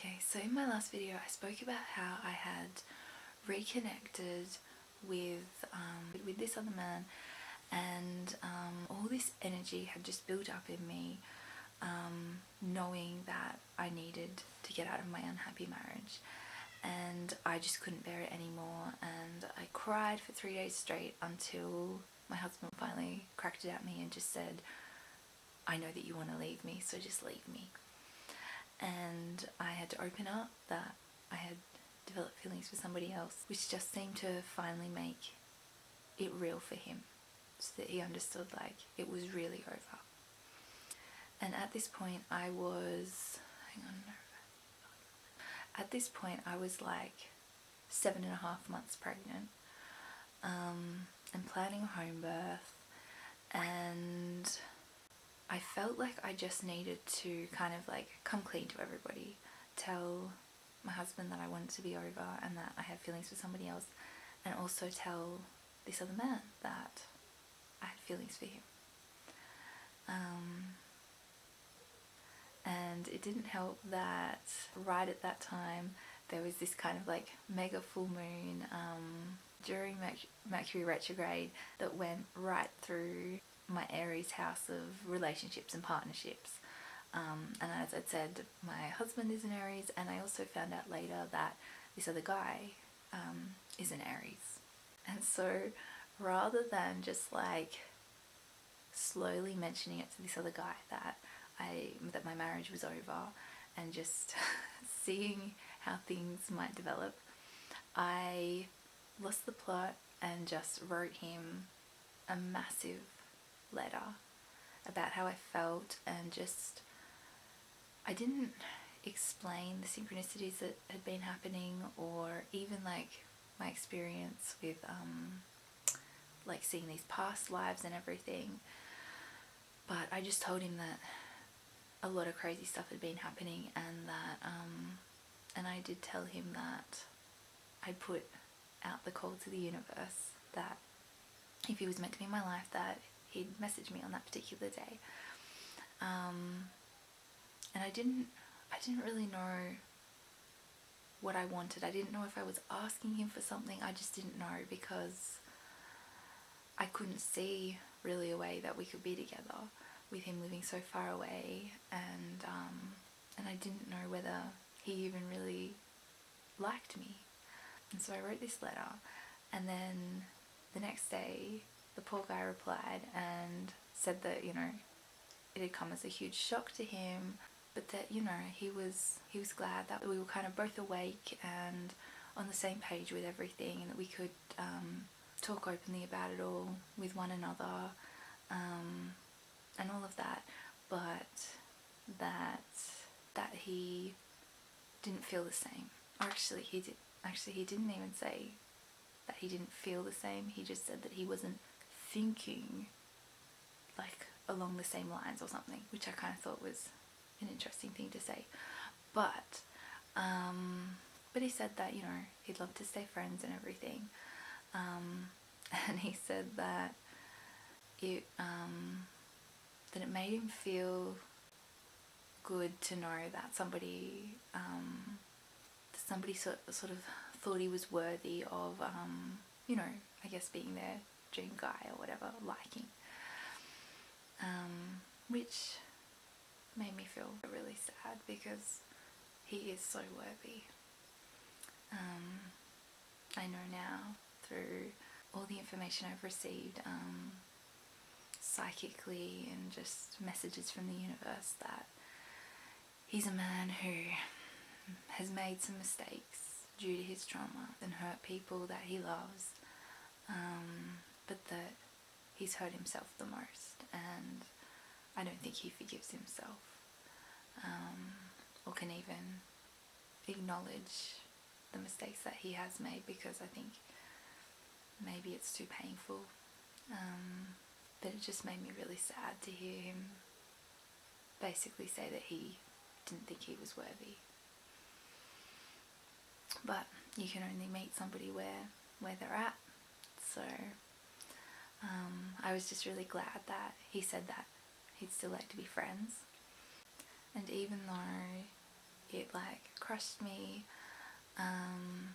Okay, so in my last video I spoke about how I had reconnected with this other man, and all this energy had just built up in me, knowing that I needed to get out of my unhappy marriage, and I just couldn't bear it anymore, and I cried for 3 days straight until my husband finally cracked it at me and just said, I know that you want to leave me, so just leave me. And I had to open up that I had developed feelings for somebody else, which just seemed to finally make it real for him, so that he understood like it was really over. And at this point I was, at this point I was like 7.5 months pregnant, and planning a home birth, and I felt like I just needed to kind of like come clean to everybody, tell my husband that I wanted to be over and that I had feelings for somebody else, and also tell this other man that I had feelings for him. And it didn't help that right at that time there was this kind of like mega full moon during Mercury retrograde that went right through my Aries house of relationships and partnerships. And as I said, my husband is an Aries, and I also found out later that this other guy is an Aries. And so rather than just like slowly mentioning it to this other guy that my marriage was over and just seeing how things might develop, I lost the plot and just wrote him a massive letter about how I felt, and just I didn't explain the synchronicities that had been happening, or even like my experience with like seeing these past lives and everything, but I just told him that a lot of crazy stuff had been happening, and that and I did tell him that I put out the call to the universe that if he was meant to be in my life, that he'd message me on that particular day. And I didn't really know what I wanted. I didn't know if I was asking him for something. I just didn't know, because I couldn't see really a way that we could be together with him living so far away, and I didn't know whether he even really liked me. And so I wrote this letter, and then the next day the poor guy replied and said that, you know, it had come as a huge shock to him, but that, you know, he was glad that we were kind of both awake and on the same page with everything, and that we could talk openly about it all with one another, and all of that, but that he didn't feel the same. Or actually he didn't even say that he didn't feel the same. He just said that he wasn't thinking like along the same lines or something, which I kind of thought was an interesting thing to say. But he said that, you know, he'd love to stay friends and everything, and he said that it made him feel good to know that somebody sort of thought he was worthy of, you know, I guess being their dream guy or whatever, liking, which made me feel really sad, because he is so worthy. I know now through all the information I've received psychically and just messages from the universe, that he's a man who has made some mistakes due to his trauma and hurt people that he loves, but that he's hurt himself the most, and I don't think he forgives himself, or can even acknowledge the mistakes that he has made, because I think maybe it's too painful. But it just made me really sad to hear him basically say that he didn't think he was worthy. But you can only meet somebody where they're at. So I was just really glad that he said that he'd still like to be friends. And even though it like crushed me, and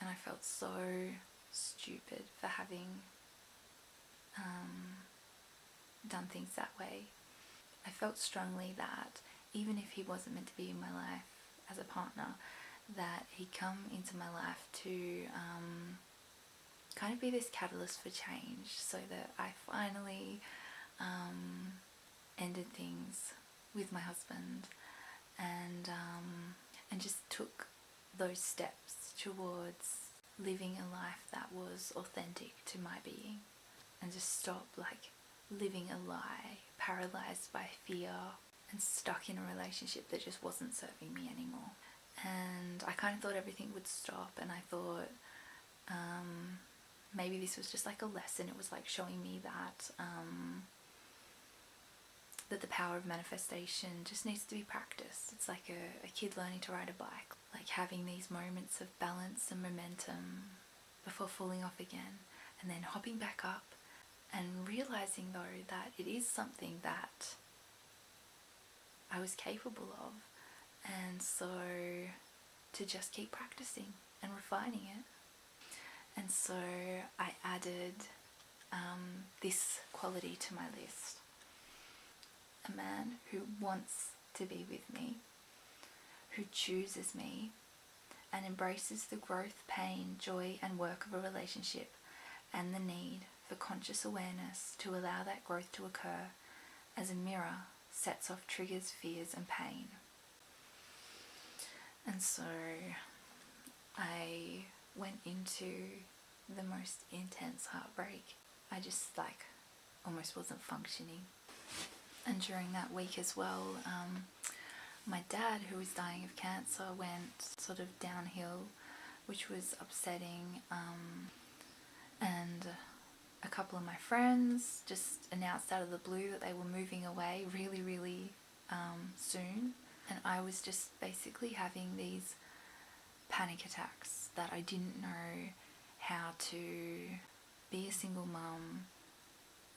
I felt so stupid for having done things that way. I felt strongly that even if he wasn't meant to be in my life as a partner, that he'd come into my life to kind of be this catalyst for change, so that I finally ended things with my husband, and just took those steps towards living a life that was authentic to my being, and just stop like living a lie, paralyzed by fear and stuck in a relationship that just wasn't serving me anymore. And I kind of thought everything would stop, and I thought maybe this was just like a lesson. It was like showing me that that the power of manifestation just needs to be practiced. It's like a kid learning to ride a bike, like having these moments of balance and momentum before falling off again, and then hopping back up, and realizing though that it is something that I was capable of, and so to just keep practicing and refining it. And so I added this quality to my list: a man who wants to be with me, who chooses me, and embraces the growth, pain, joy, and work of a relationship, and the need for conscious awareness to allow that growth to occur as a mirror sets off triggers, fears, and pain. And so I went into the most intense heartbreak. I just like almost wasn't functioning. And during that week as well, my dad, who was dying of cancer, went sort of downhill, which was upsetting. And a couple of my friends just announced out of the blue that they were moving away really, really soon. And I was just basically having these panic attacks that I didn't know how to be a single mum,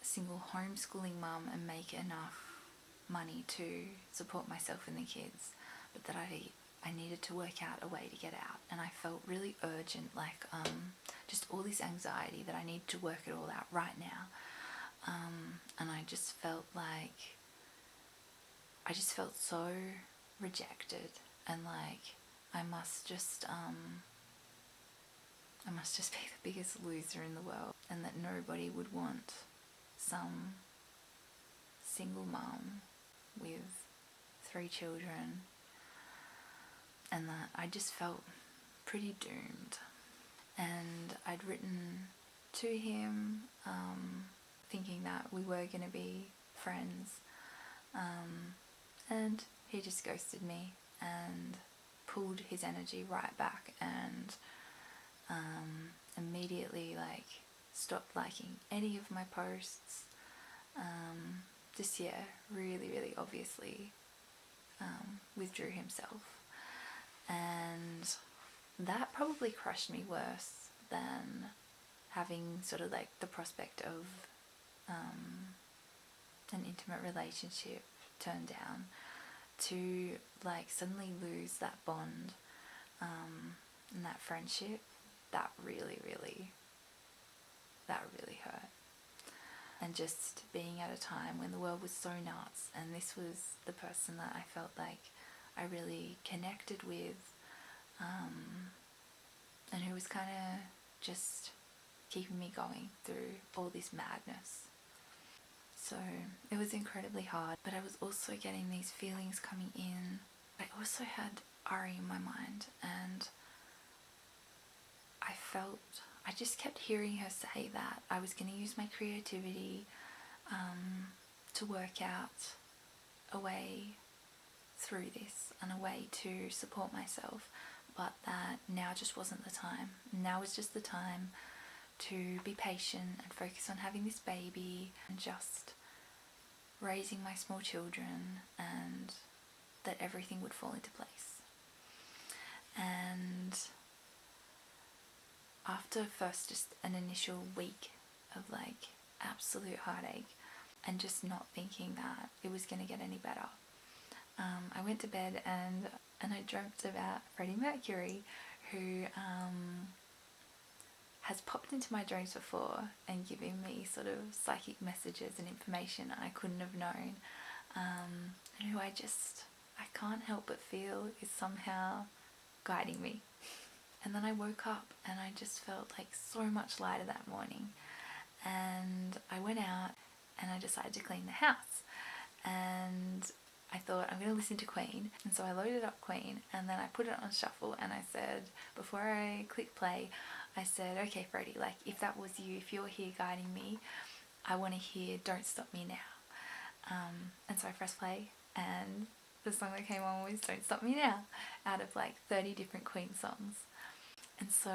a single homeschooling mum, and make enough money to support myself and the kids, but that I needed to work out a way to get out. And I felt really urgent, like just all this anxiety that I need to work it all out right now. And I just felt like I just felt so rejected, and like I must just be the biggest loser in the world, and that nobody would want some single mum with 3 children, and that I just felt pretty doomed. And I'd written to him thinking that we were going to be friends, and he just ghosted me and pulled his energy right back, and immediately like stopped liking any of my posts. Really obviously withdrew himself, and that probably crushed me worse than having sort of like the prospect of an intimate relationship turned down, to like suddenly lose that bond and that friendship. That really hurt. And just being at a time when the world was so nuts, and this was the person that I felt like I really connected with, and who was kind of just keeping me going through all this madness. So it was incredibly hard, but I was also getting these feelings coming in. I also had Ari in my mind, and I just kept hearing her say that I was going to use my creativity to work out a way through this and a way to support myself, but that now just wasn't the time. Now was just the time to be patient and focus on having this baby and just raising my small children, and that everything would fall into place. And after first just an initial week of like absolute heartache and just not thinking that it was going to get any better, I went to bed and and I dreamt about Freddie Mercury, who has popped into my dreams before and given me sort of psychic messages and information I couldn't have known, and who I can't help but feel is somehow guiding me. And then I woke up and I just felt like so much lighter that morning, and I went out and I decided to clean the house, and I thought I'm going to listen to Queen, and so I loaded up Queen and then I put it on shuffle, and I said, before I click play, I said, okay Freddie, like if that was you, if you're here guiding me, I want to hear Don't Stop Me Now. And so I pressed play, and the song that came on was Don't Stop Me Now, out of like 30 different Queen songs. And so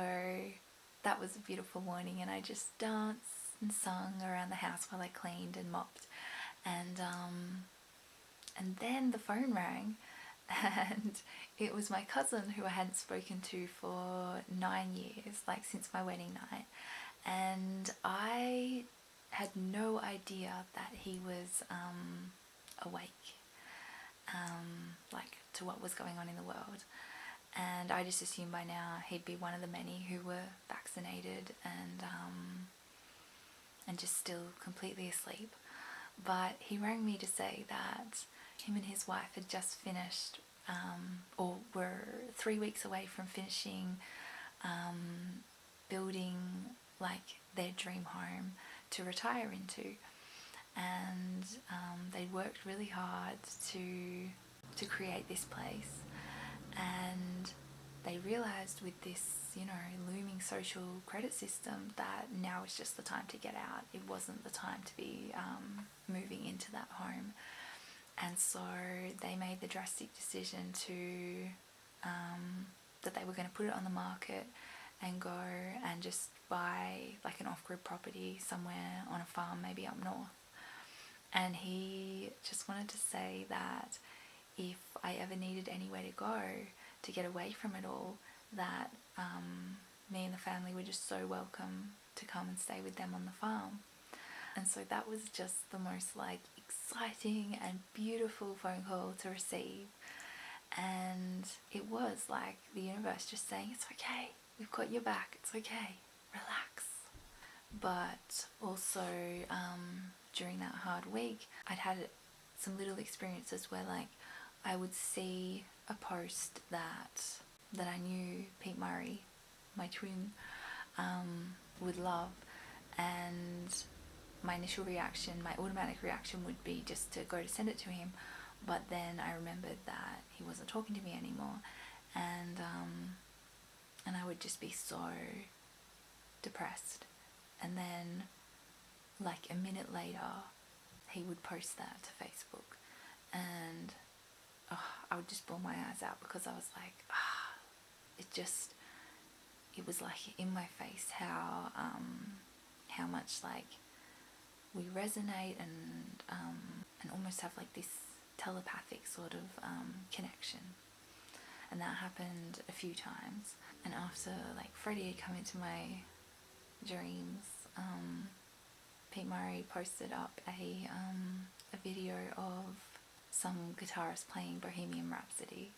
that was a beautiful morning, and I just danced and sung around the house while I cleaned and mopped. And then the phone rang, and it was my cousin who I hadn't spoken to for 9 years, like since my wedding night. And I had no idea that he was awake, like to what was going on in the world. And I just assumed by now he'd be one of the many who were vaccinated and just still completely asleep. But he rang me to say that him and his wife had just finished, or were 3 weeks away from finishing building like their dream home to retire into. And they worked really hard to create this place. And they realised with this, looming social credit system that now is just the time to get out. It wasn't the time to be moving into that home. And so they made the drastic decision that they were going to put it on the market and go and just buy like an off-grid property somewhere on a farm, maybe up north. And he just wanted to say that if I ever needed anywhere to go to get away from it all, that me and the family were just so welcome to come and stay with them on the farm. And so that was just the most like exciting and beautiful phone call to receive. And it was like the universe just saying, it's okay, we've got your back, it's okay, relax. But also during that hard week, I'd had some little experiences where like I would see a post that I knew Pete Murray, my twin, would love, and my initial reaction, my automatic reaction would be just to go to send it to him. But then I remembered that he wasn't talking to me anymore, and I would just be so depressed. And then like a minute later he would post that to Facebook, and I would just bawl my eyes out, because I was like, it was like in my face how much like we resonate and almost have like this telepathic sort of connection. And that happened a few times. And after like Freddie had come into my dreams, Pete Murray posted up a video of some guitarist playing Bohemian Rhapsody.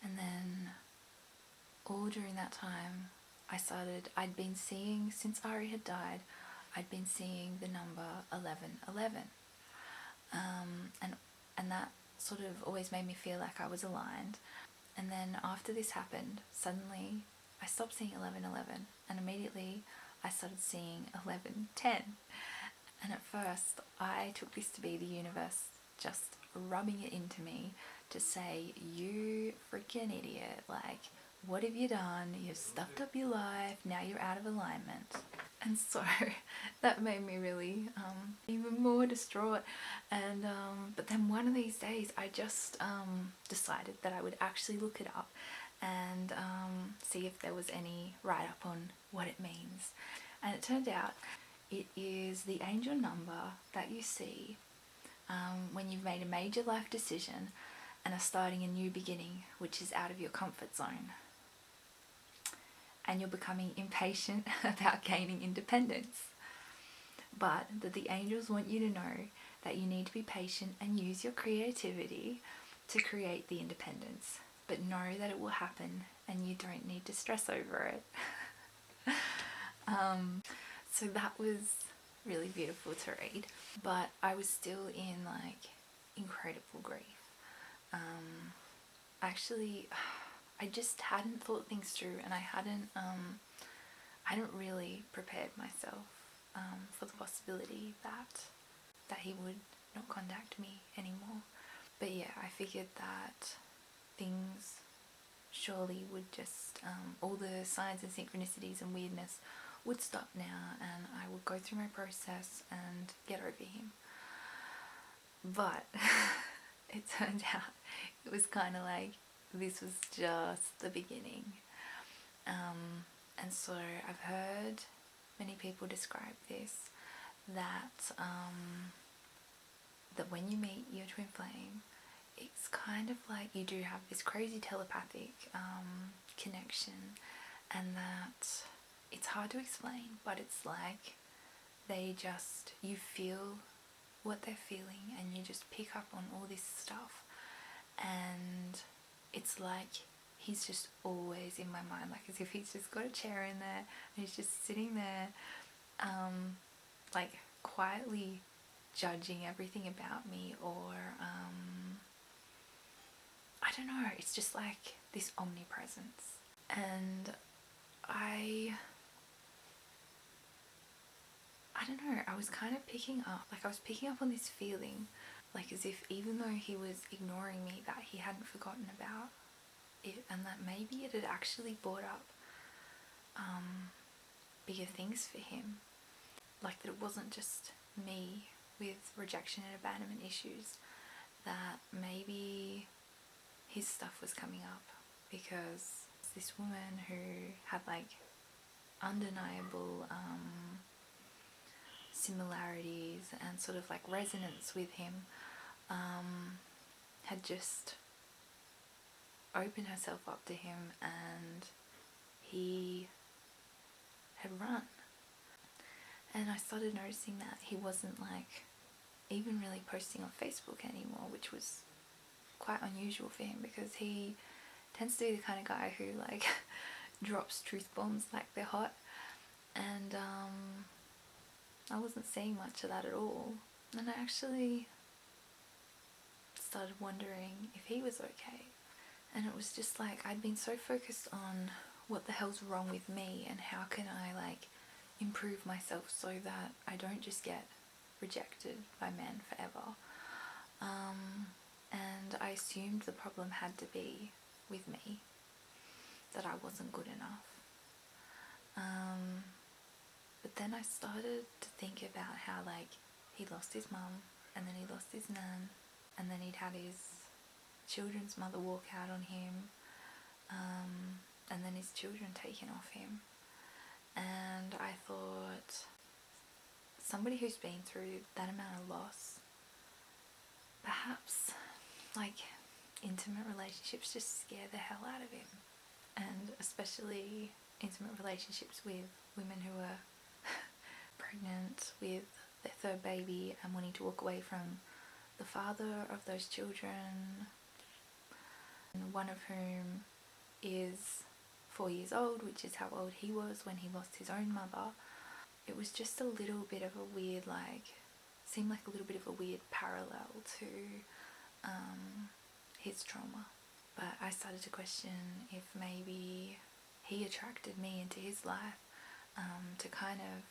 And then all during that time I'd been seeing, since Ari had died, I'd been seeing the number 1111. And that sort of always made me feel like I was aligned. And then after this happened, suddenly I stopped seeing 1111, and immediately I started seeing 1110. And at first I took this to be the universe just rubbing it into me to say, you freaking idiot, like, what have you done? You've stuffed up your life, now you're out of alignment. And so that made me really even more distraught. And but then one of these days I just decided that I would actually look it up and see if there was any write-up on what it means. And it turned out it is the angel number that you see when you've made a major life decision and are starting a new beginning, which is out of your comfort zone. And you're becoming impatient about gaining independence. But that the angels want you to know that you need to be patient and use your creativity to create the independence. but know that it will happen and you don't need to stress over it. So that was really beautiful to read, but I was still in like incredible grief. Actually, I just hadn't thought things through, and I hadn't really prepared myself for the possibility that he would not contact me anymore. But yeah, I figured that things surely would just, all the signs and synchronicities and weirdness would stop now, and I would go through my process and get over him. But it turned out it was kind of like this was just the beginning. And so I've heard many people describe this, that that when you meet your twin flame, it's kind of like you do have this crazy telepathic connection, and that it's hard to explain, but it's like you feel what they're feeling, and you just pick up on all this stuff, and it's like he's just always in my mind, like as if he's just got a chair in there and he's just sitting there like quietly judging everything about me, or I don't know, it's just like this omnipresence. And I don't know, I was kind of picking up on this feeling, like as if even though he was ignoring me, that he hadn't forgotten about it, and that maybe it had actually brought up bigger things for him, like that it wasn't just me with rejection and abandonment issues, that maybe his stuff was coming up because this woman who had like undeniable similarities and sort of like resonance with him had just opened herself up to him, and he had run. And I started noticing that he wasn't like even really posting on Facebook anymore, which was quite unusual for him, because he tends to be the kind of guy who like drops truth bombs like they're hot, and I wasn't seeing much of that at all. And I actually started wondering if he was okay, and it was just like I'd been so focused on what the hell's wrong with me and how can I like improve myself so that I don't just get rejected by men forever, and I assumed the problem had to be with me, that I wasn't good enough. But then I started to think about how like he lost his mum, and then he lost his nan, and then he'd had his children's mother walk out on him, and then his children taken off him. And I thought, somebody who's been through that amount of loss, perhaps like intimate relationships just scare the hell out of him, and especially intimate relationships with women who are pregnant with their third baby and wanting to walk away from the father of those children, and one of whom is 4 years old, which is how old he was when he lost his own mother. It was just a little bit of a weird, like, seemed like a little bit of a weird parallel to his trauma. But I started to question if maybe he attracted me into his life to kind of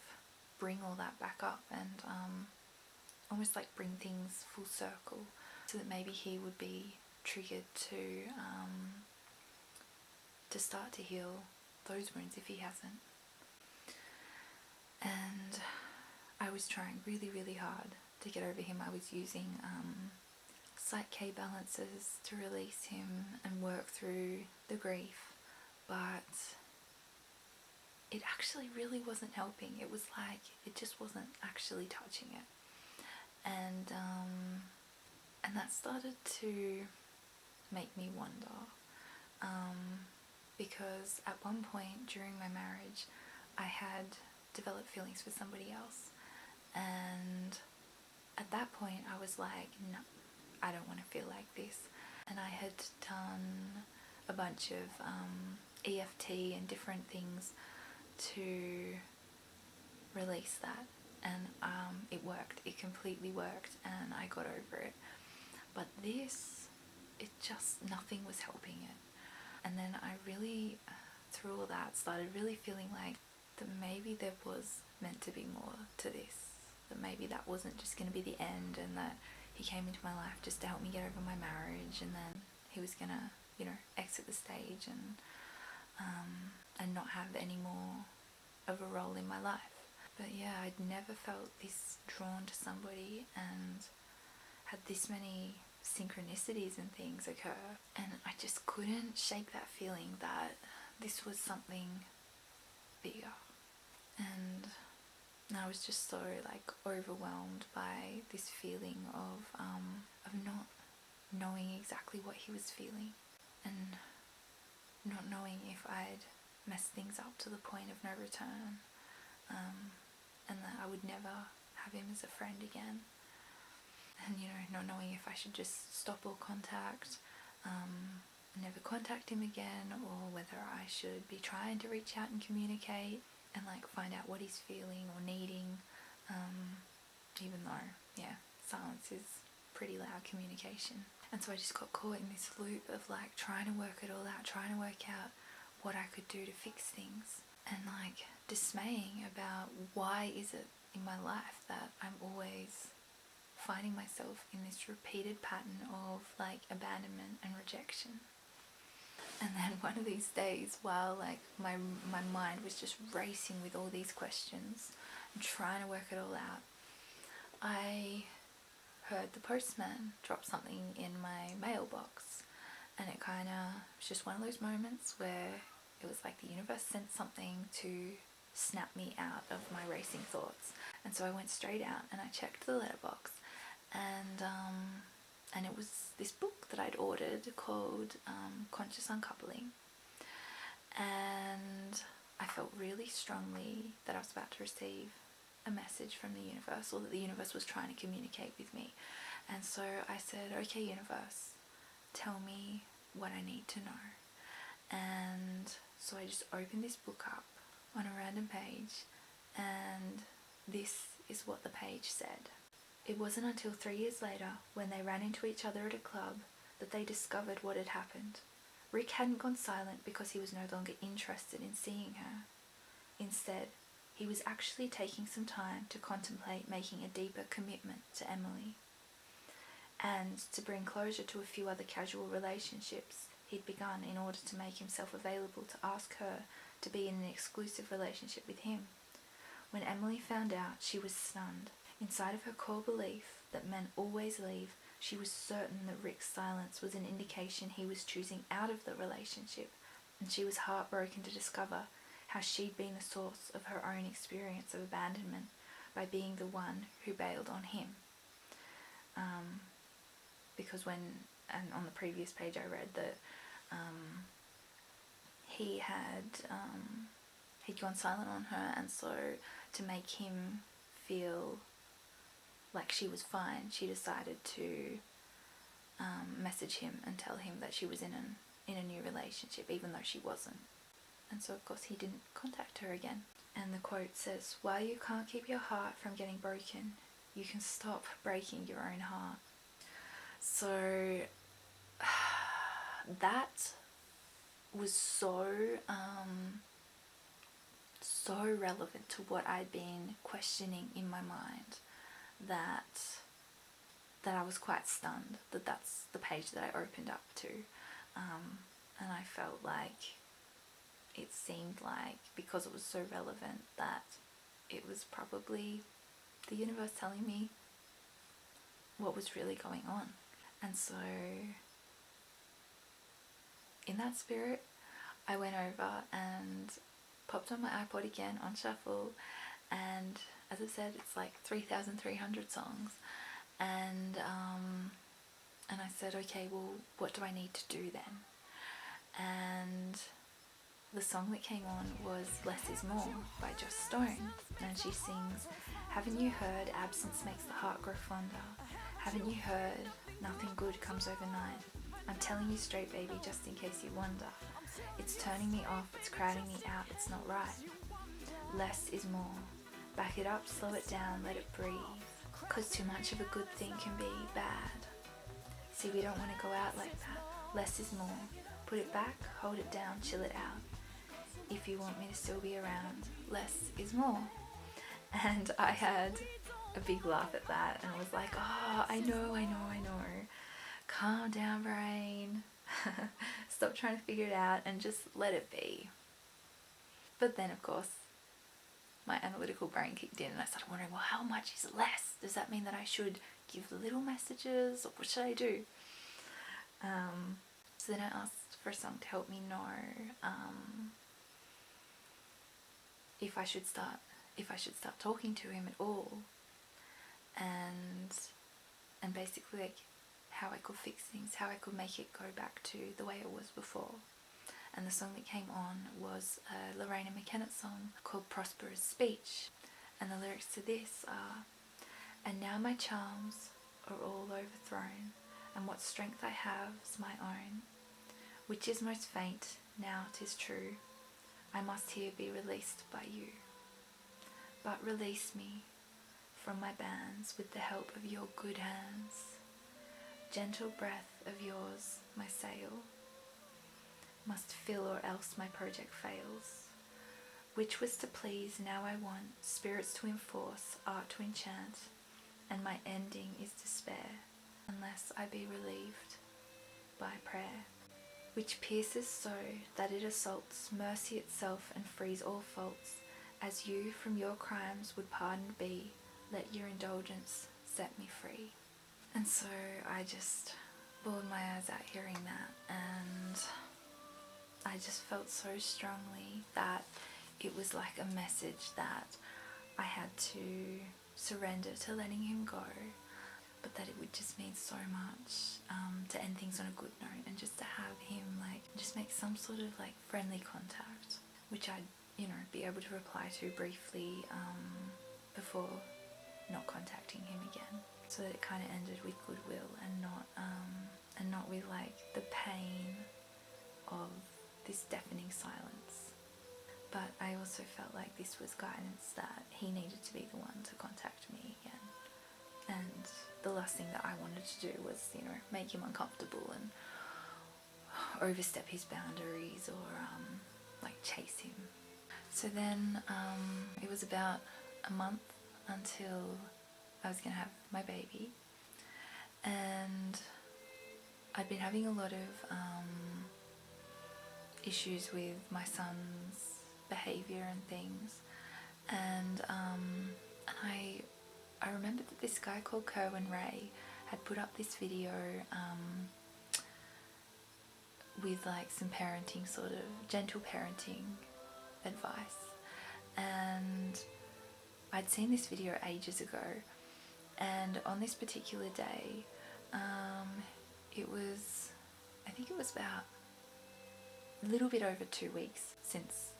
bring all that back up, and almost like bring things full circle, so that maybe he would be triggered to start to heal those wounds if he hasn't. And I was trying really, really hard to get over him. I was using Psych K balances to release him and work through the grief, but it actually really wasn't helping. It was like it just wasn't actually touching it, and that started to make me wonder, because at one point during my marriage I had developed feelings for somebody else, and at that point I was like, no, I don't want to feel like this. And I had done a bunch of EFT and different things to release that, and it worked. It completely worked, and I got over it. But this, it just, nothing was helping it. And then I really, through all that, started really feeling like that maybe there was meant to be more to this, that maybe that wasn't just going to be the end, and that he came into my life just to help me get over my marriage, and then he was going to, you know, exit the stage and not have any more of a role in my life. But yeah, I'd never felt this drawn to somebody and had this many synchronicities and things occur, and I just couldn't shake that feeling that this was something bigger. And I was just so like overwhelmed by this feeling of not knowing exactly what he was feeling, and not knowing if I'd messed things up to the point of no return, and that I would never have him as a friend again. And, you know, not knowing if I should just stop all contact, never contact him again, or whether I should be trying to reach out and communicate and like find out what he's feeling or needing, even though, yeah, silence is pretty loud communication. And so I just got caught in this loop of like trying to work it all out, trying to work out what I could do to fix things, and like dismaying about why is it in my life that I'm always finding myself in this repeated pattern of like abandonment and rejection. And then one of these days, while like my mind was just racing with all these questions and trying to work it all out, I heard the postman drop something in my mailbox, and it kind of was just one of those moments where it was like the universe sent something to snap me out of my racing thoughts. And so I went straight out and I checked the letterbox, and it was this book that I'd ordered called Conscious Uncoupling, and I felt really strongly that I was about to receive a message from the universe, or that the universe was trying to communicate with me. And so I said, okay, universe, tell me what I need to know. And so I just opened this book up on a random page, and this is what the page said. It wasn't until 3 years later, when they ran into each other at a club, that they discovered what had happened. Rick hadn't gone silent because he was no longer interested in seeing her. Instead, he was actually taking some time to contemplate making a deeper commitment to Emily, and to bring closure to a few other casual relationships he'd begun in order to make himself available to ask her to be in an exclusive relationship with him. When Emily found out, she was stunned. Inside of her core belief that men always leave, she was certain that Rick's silence was an indication he was choosing out of the relationship, and she was heartbroken to discover how she'd been the source of her own experience of abandonment by being the one who bailed on him. Because and on the previous page I read that he'd gone silent on her, and so to make him feel like she was fine, she decided to message him and tell him that she was in a new relationship, even though she wasn't. And so of course he didn't contact her again. And the quote says, "While you can't keep your heart from getting broken, you can stop breaking your own heart." So that was so relevant to what I'd been questioning in my mind, that I was quite stunned that that's the page that I opened up to, and I felt like it seemed like, because it was so relevant, that it was probably the universe telling me what was really going on. And so in that spirit, I went over and popped on my iPod again on shuffle, and as I said, it's like 3,300 songs, and I said, okay, well, what do I need to do then? And the song that came on was Less Is More by Joss Stone, and she sings, "Haven't you heard absence makes the heart grow fonder? Haven't you heard nothing good comes overnight? I'm telling you straight, baby, just in case you wonder. It's turning me off, it's crowding me out, it's not right. Less is more. Back it up, slow it down, let it breathe. Cause too much of a good thing can be bad. See, we don't want to go out like that. Less is more. Put it back, hold it down, chill it out. If you want me to still be around, less is more. And I had a big laugh at that and was like, oh, I know. Calm down, brain. Stop trying to figure it out and just let it be. But then, of course, my analytical brain kicked in and I started wondering, well, how much is less? Does that mean that I should give the little messages, or what should I do? So then I asked for a song to help me know if I should start talking to him at all, and basically like how I could fix things, how I could make it go back to the way it was before. And the song that came on was a Lorraine McKenna song called Prosperous Speech. And the lyrics to this are, and now my charms are all overthrown, and what strength I have's my own, which is most faint, now 'tis true, I must here be released by you. But release me from my bands with the help of your good hands. Gentle breath of yours my sail must fill, or else my project fails. Which was to please, now I want spirits to enforce, art to enchant, and my ending is despair, unless I be relieved by prayer, which pierces so that it assaults mercy itself and frees all faults. As you from your crimes would pardoned be, let your indulgence set me free. And so I just bawled my eyes out hearing that, and I just felt so strongly that it was like a message that I had to surrender to letting him go, but that it would just mean so much to end things on a good note, and just to have him like just make some sort of like friendly contact, which I'd be able to reply to briefly before not contacting him again, so that it kind of ended with goodwill and not with like the pain of this deafening silence. But I also felt like this was guidance that he needed to be the one to contact me again. And the last thing that I wanted to do was, make him uncomfortable and overstep his boundaries, or like chase him. So then it was about a month until I was going to have my baby, and I'd been having a lot of issues with my son's behaviour and things, and I remembered that this guy called Kerwin Ray had put up this video with like some parenting, sort of gentle parenting advice, and I'd seen this video ages ago, and on this particular day I think it was about a little bit over 2 weeks since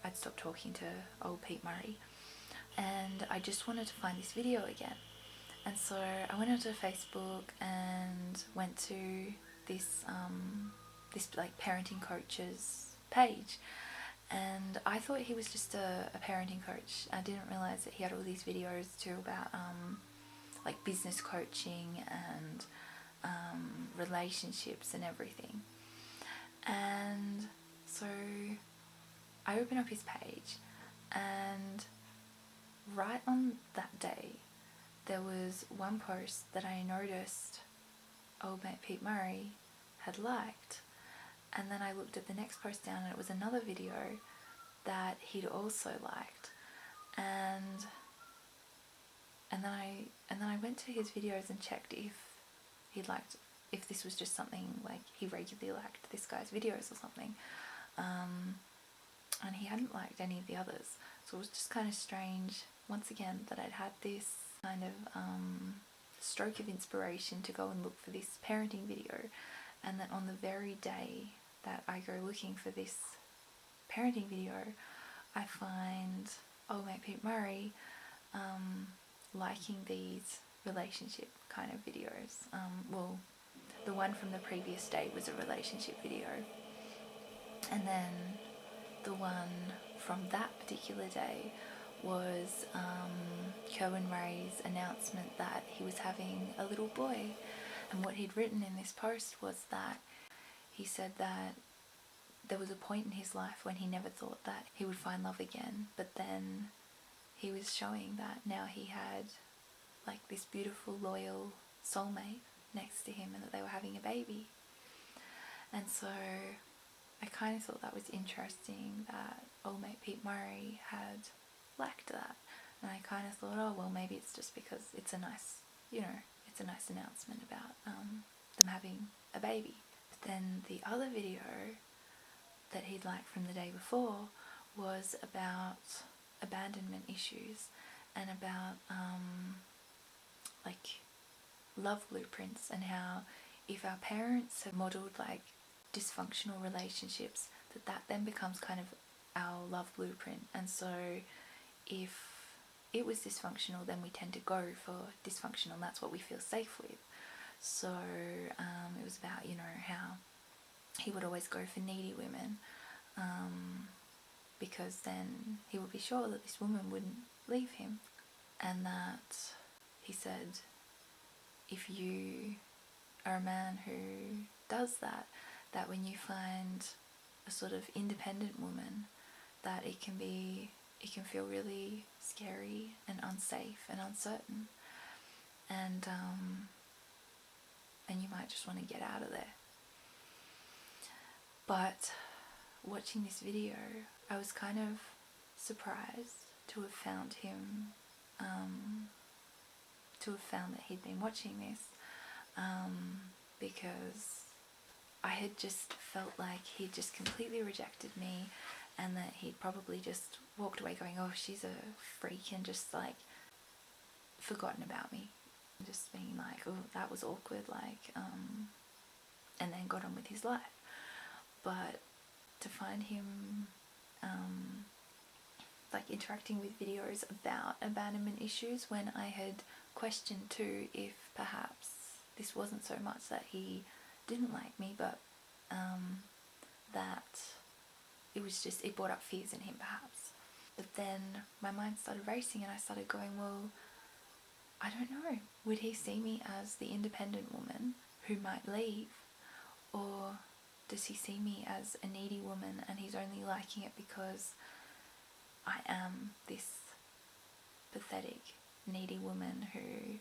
I'd stopped talking to old Pete Murray, and I just wanted to find this video again. And so I went onto Facebook and went to this like parenting coach's page, and I thought he was just a parenting coach. I didn't realize that he had all these videos too about like business coaching and relationships and everything. And so I opened up his page, and right on that day there was one post that I noticed old mate Pete Murray had liked, and then I looked at the next post down and it was another video that he'd also liked, and then I went to his videos and checked if this was just something like he regularly liked this guy's videos or something, and he hadn't liked any of the others. So it was just kind of strange once again that I'd had this kind of stroke of inspiration to go and look for this parenting video, and that on the very day that I go looking for this parenting video, I find old mate Pete Murray liking these relationship kind of videos. Well, the one from the previous day was a relationship video, and then the one from that particular day was Cohen Ray's announcement that he was having a little boy. And what he'd written in this post was that he said that there was a point in his life when he never thought that he would find love again, but then he was showing that now he had like this beautiful, loyal soulmate next to him, and that they were having a baby. And so I kind of thought that was interesting that old mate Pete Murray had liked that. And I kind of thought, oh, well, maybe it's just because it's a nice, it's a nice announcement about them having a baby. But then the other video that he'd liked from the day before was about abandonment issues and about like love blueprints, and how if our parents have modeled like dysfunctional relationships, that then becomes kind of our love blueprint. And so if it was dysfunctional, then we tend to go for dysfunctional, and that's what we feel safe with. So it was about, how he would always go for needy women, because then he would be sure that this woman wouldn't leave him. And that he said, if you are a man who does that, that when you find a sort of independent woman, that it can feel really scary and unsafe and uncertain, and you might just want to get out of there. But watching this video, I was kind of surprised to have found him, to have found that he'd been watching this, because I had just felt like he'd just completely rejected me, and that he'd probably just walked away going, oh, she's a freak, and just like forgotten about me, just being like, oh, that was awkward, like, and then got on with his life. But to find him like interacting with videos about abandonment issues, when I had questioned too if perhaps this wasn't so much that he didn't like me, but that it was just, it brought up fears in him perhaps. But then my mind started racing, and I started going, well, I don't know, would he see me as the independent woman who might leave, or does he see me as a needy woman and he's only liking it because I am this pathetic, needy woman who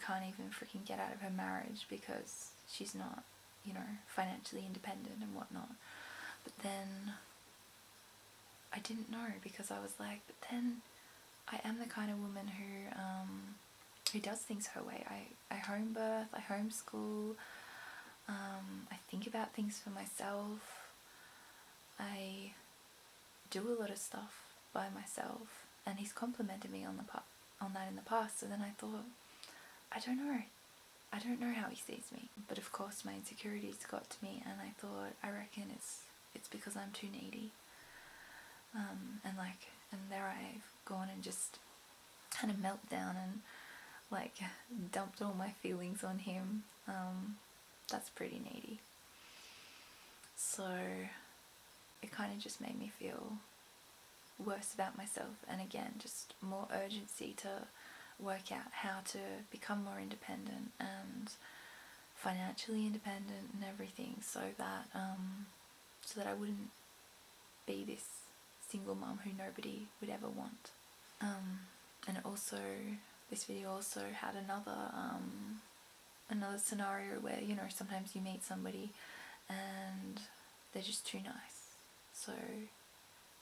can't even freaking get out of her marriage because she's not, financially independent and whatnot. But then I didn't know, because I was like, but then I am the kind of woman who does things her way. I home birth, I homeschool, I think about things for myself, I do a lot of stuff by myself, and he's complimented me on that in the past. So then I thought, I don't know how he sees me. But of course my insecurities got to me, and I thought, I reckon it's because I'm too needy. And there I've gone and just had a meltdown and like dumped all my feelings on him. That's pretty needy. So it kind of just made me feel worse about myself, and again, just more urgency to work out how to become more independent and financially independent and everything, so that I wouldn't be this single mum who nobody would ever want. And also, this video also had another scenario where, sometimes you meet somebody and they're just too nice, so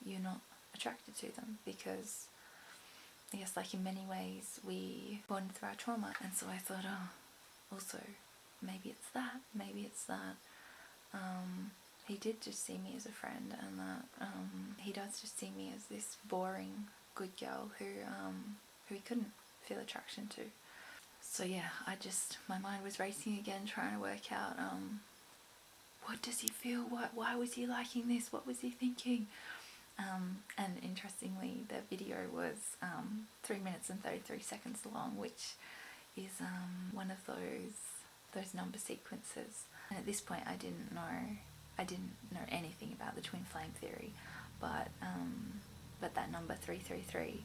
you're not attracted to them, because I guess like in many ways we bond through our trauma. And so I thought, oh, also maybe it's that, he did just see me as a friend, and that he does just see me as this boring good girl who he couldn't feel attraction to. So yeah, my mind was racing again, trying to work out what does he feel, why was he liking this, what was he thinking. And interestingly, the video was 3 minutes and 33 seconds long, which, is one of those number sequences. And at this point I didn't know anything about the twin flame theory, but that number 333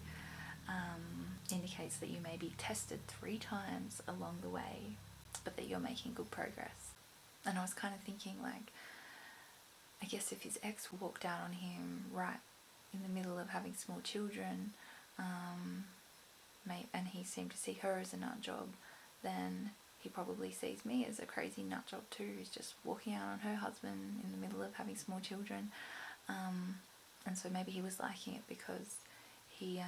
indicates that you may be tested 3 times along the way, but that you're making good progress. And I was kind of thinking, like, I guess if his ex walked out on him right in the middle of having small children, and he seemed to see her as a nut job, then he probably sees me as a crazy nut job too, who's just walking out on her husband in the middle of having small children. And so maybe he was liking it because he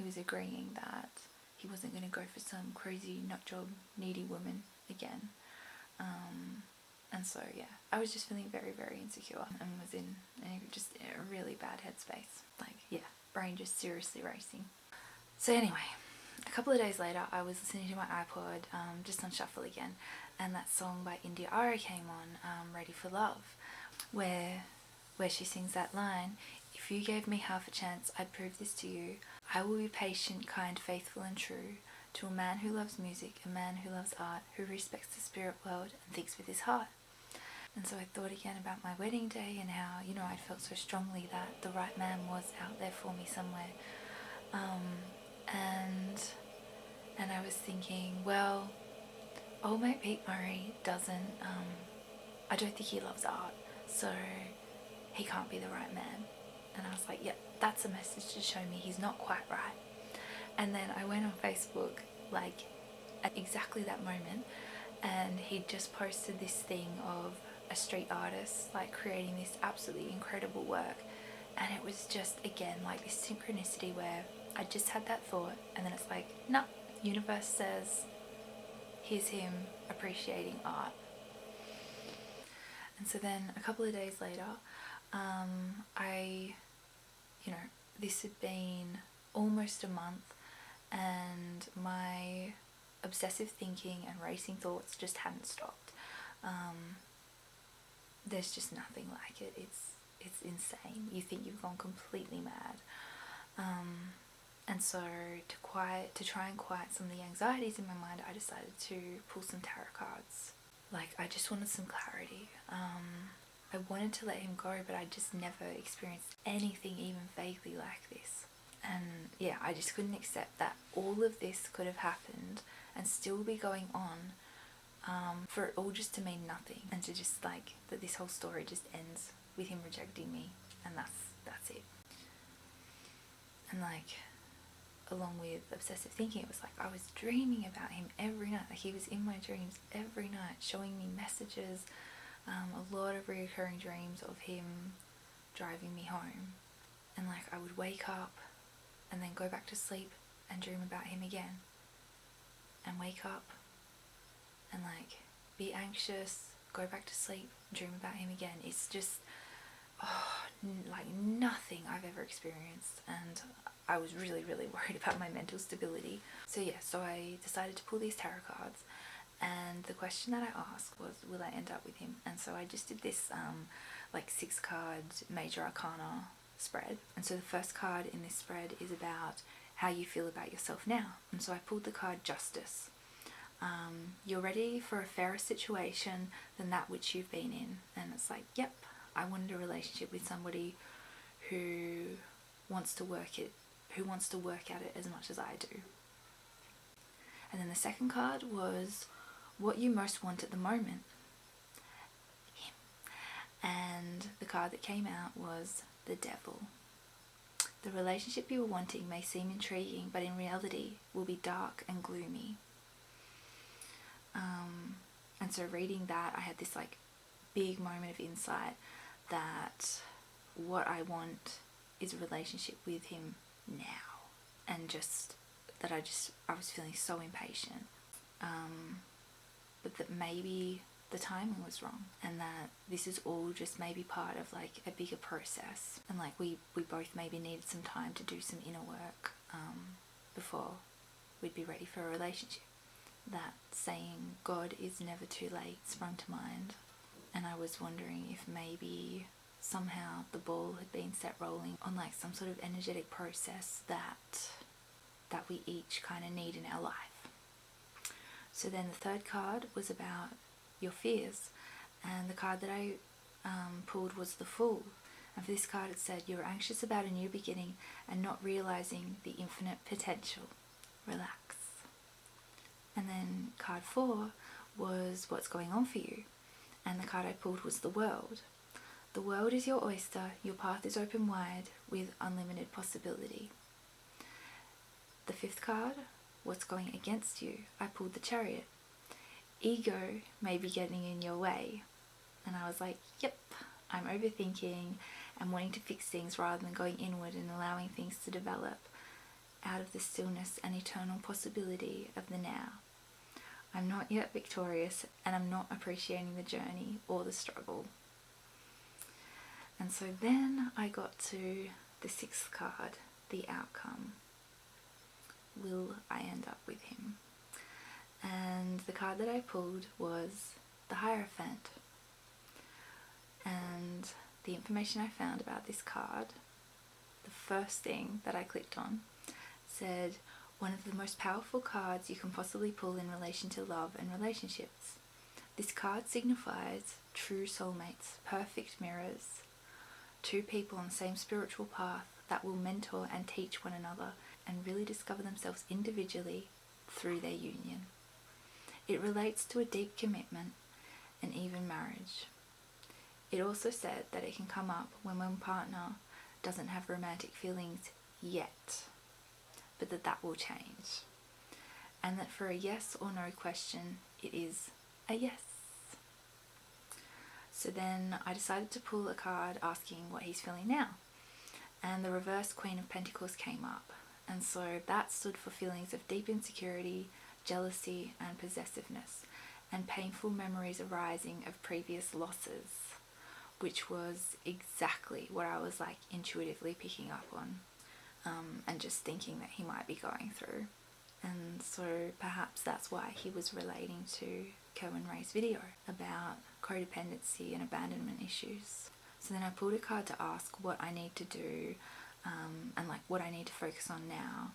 was agreeing that he wasn't going to go for some crazy nut job needy woman again. And so yeah, I was just feeling very, very insecure and was in just a really bad headspace. Like, yeah, brain just seriously racing. So anyway, a couple of days later I was listening to my iPod, just on shuffle again, and that song by India Ara came on, Ready for Love, where she sings that line, "If you gave me half a chance, I'd prove this to you. I will be patient, kind, faithful and true to a man who loves music, a man who loves art, who respects the spirit world and thinks with his heart." And so I thought again about my wedding day and how, I felt so strongly that the right man was out there for me somewhere. And I was thinking, well, old mate Pete Murray doesn't, I don't think he loves art, so he can't be the right man. And I was like, yep, that's a message to show me he's not quite right. And then I went on Facebook, like, at exactly that moment, and he just posted this thing of a street artist, like, creating this absolutely incredible work. And it was just, again, like this synchronicity where I just had that thought, and then it's like, nah, universe says, here's him appreciating art. And so then a couple of days later, this had been almost a month, and my obsessive thinking and racing thoughts just hadn't stopped. There's just nothing like it. It's insane. You think you've gone completely mad. And so to try and quiet some of the anxieties in my mind, I decided to pull some tarot cards. Like, I just wanted some clarity. I wanted to let him go, but I just never experienced anything even vaguely like this. And yeah, I just couldn't accept that all of this could have happened and still be going on, for it all just to mean nothing, and to just, like, that this whole story just ends with him rejecting me, and that's it. And, like, along with obsessive thinking, it was like I was dreaming about him every night. Like, he was in my dreams every night, showing me messages, a lot of reoccurring dreams of him driving me home. And, like, I would wake up and then go back to sleep and dream about him again, and wake up and, like, be anxious, go back to sleep, dream about him again. It's just like nothing I've ever experienced, and I was really, really worried about my mental stability. So yeah, so I decided to pull these tarot cards, and the question that I asked was, will I end up with him? And so I just did this 6-card major arcana spread. And so the first card in this spread is about how you feel about yourself now. And so I pulled the card Justice. You're ready for a fairer situation than that which you've been in. And it's like, yep, I wanted a relationship with somebody who wants to work at it as much as I do. And then the second card was what you most want at the moment. Him. And the card that came out was the Devil. The relationship you were wanting may seem intriguing, but in reality will be dark and gloomy. And so reading that, I had this, like, big moment of insight that what I want is a relationship with him now, and just that I was feeling so impatient, but that maybe the timing was wrong, and that this is all just maybe part of, like, a bigger process, and, like, we both maybe needed some time to do some inner work before we'd be ready for a relationship. That saying, God is never too late, sprung to mind, and I was wondering if maybe somehow the ball had been set rolling on, like, some sort of energetic process that that we each kind of need in our life. So then the third card was about your fears, and the card that I pulled was the Fool. And for this card it said, you're anxious about a new beginning and not realizing the infinite potential. Relax. And then card 4 was what's going on for you, and the card I pulled was the World. The world is your oyster, your path is open wide with unlimited possibility. The 5th card, what's going against you, I pulled the Chariot. Ego may be getting in your way. And I was like, yep, I'm overthinking and wanting to fix things rather than going inward and allowing things to develop out of the stillness and eternal possibility of the now. I'm not yet victorious, and I'm not appreciating the journey or the struggle. And so then I got to the 6th card, the Outcome. Will I end up with him? And the card that I pulled was the Hierophant. And the information I found about this card, the first thing that I clicked on, said, one of the most powerful cards you can possibly pull in relation to love and relationships. This card signifies true soulmates, perfect mirrors, two people on the same spiritual path that will mentor and teach one another and really discover themselves individually through their union. It relates to a deep commitment and even marriage. It also said that it can come up when one partner doesn't have romantic feelings yet, but that will change. And that for a yes or no question, it is a yes. So then I decided to pull a card asking what he's feeling now. And the reverse Queen of Pentacles came up. And so that stood for feelings of deep insecurity, jealousy and possessiveness, and painful memories arising of previous losses, which was exactly what I was like intuitively picking up on, and just thinking that he might be going through. And so perhaps that's why he was relating to Ko and Ray's video about codependency and abandonment issues. So then I pulled a card to ask what I need to do, and like what I need to focus on now.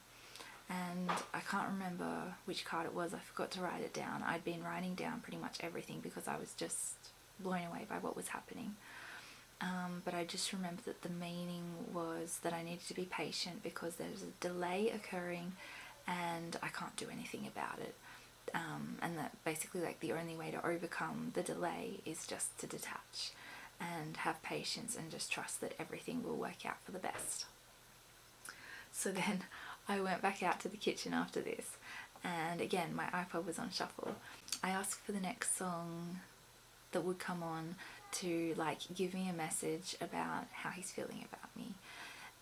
And I can't remember which card it was, I forgot to write it down. I'd been writing down pretty much everything because I was just blown away by what was happening. But I just remember that the meaning was that I needed to be patient because there's a delay occurring and I can't do anything about it. And that basically like the only way to overcome the delay is just to detach and have patience and just trust that everything will work out for the best. So then I went back out to the kitchen after this, and again my iPod was on shuffle. I asked for the next song that would come on to like give me a message about how he's feeling about me,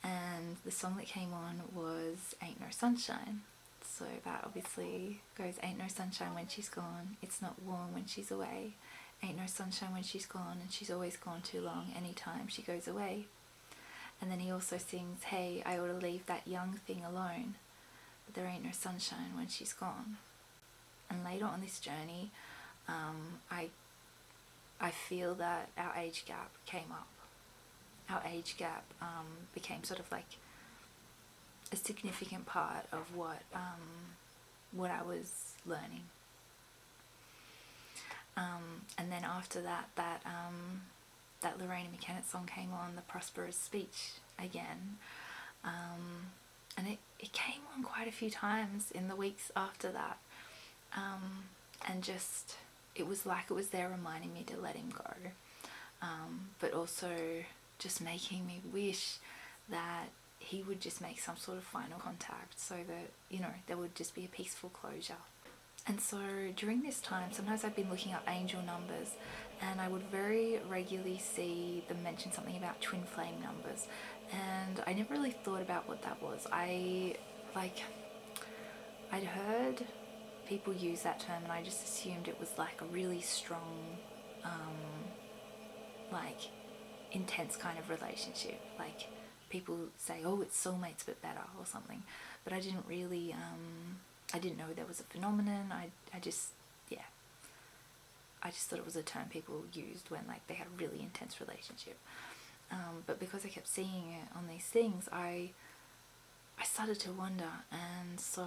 and the song that came on was Ain't No Sunshine. So that obviously goes, ain't no sunshine when she's gone, it's not warm when she's away, ain't no sunshine when she's gone, and she's always gone too long anytime she goes away. And then he also sings, hey, I ought to leave that young thing alone, but there ain't no sunshine when she's gone. And later on this journey, I feel that our age gap came up. Our age gap became sort of like a significant part of what I was learning. And then after that, that Lorraine McKenna song came on, the Prosperous Speech again. And it came on quite a few times in the weeks after that. And just, it was like it was there reminding me to let him go. But also just making me wish that he would just make some sort of final contact so that, you know, there would just be a peaceful closure. And so during this time, sometimes I've been looking up angel numbers, and I would very regularly see them mention something about twin flame numbers, and I never really thought about what that was. I'd heard people use that term, and I just assumed it was like a really strong, like intense kind of relationship. Like people say, oh, it's soulmates but better or something, but I didn't really, I didn't know there was a phenomenon. I just thought it was a term people used when like they had a really intense relationship. But because I kept seeing it on these things, I I started to wonder, and so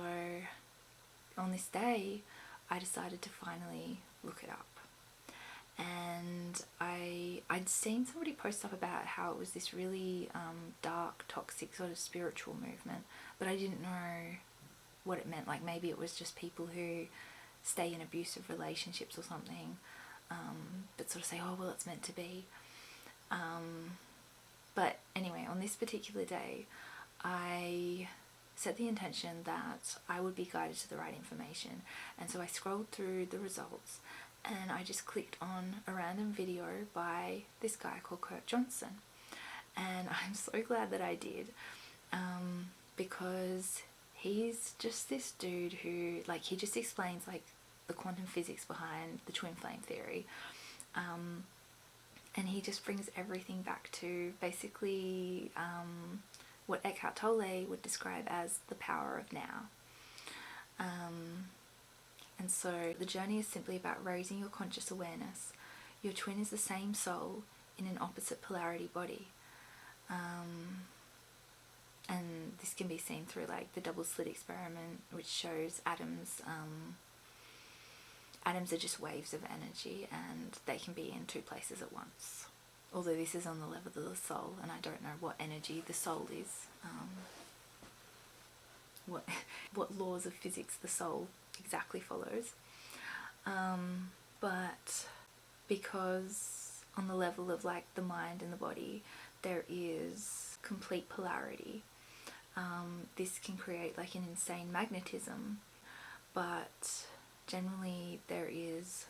on this day I decided to finally look it up. And I'd seen somebody post up about how it was this really dark, toxic sort of spiritual movement, but I didn't know what it meant. Like maybe it was just people who stay in abusive relationships or something, but sort of say, oh well, it's meant to be. But anyway, on this particular day I set the intention that I would be guided to the right information, and so I scrolled through the results and I just clicked on a random video by this guy called Kurt Johnson, and I'm so glad that I did, because he's just this dude who, like, he just explains like the quantum physics behind the twin flame theory, and he just brings everything back to basically what Eckhart Tolle would describe as the power of now. And so the journey is simply about raising your conscious awareness. Your twin is the same soul in an opposite polarity body. And this can be seen through like the double slit experiment, which shows atoms. Atoms are just waves of energy, and they can be in two places at once. Although this is on the level of the soul, and I don't know what energy the soul is, what laws of physics the soul exactly follows. But because on the level of like the mind and the body there is complete polarity, this can create like an insane magnetism, but generally there is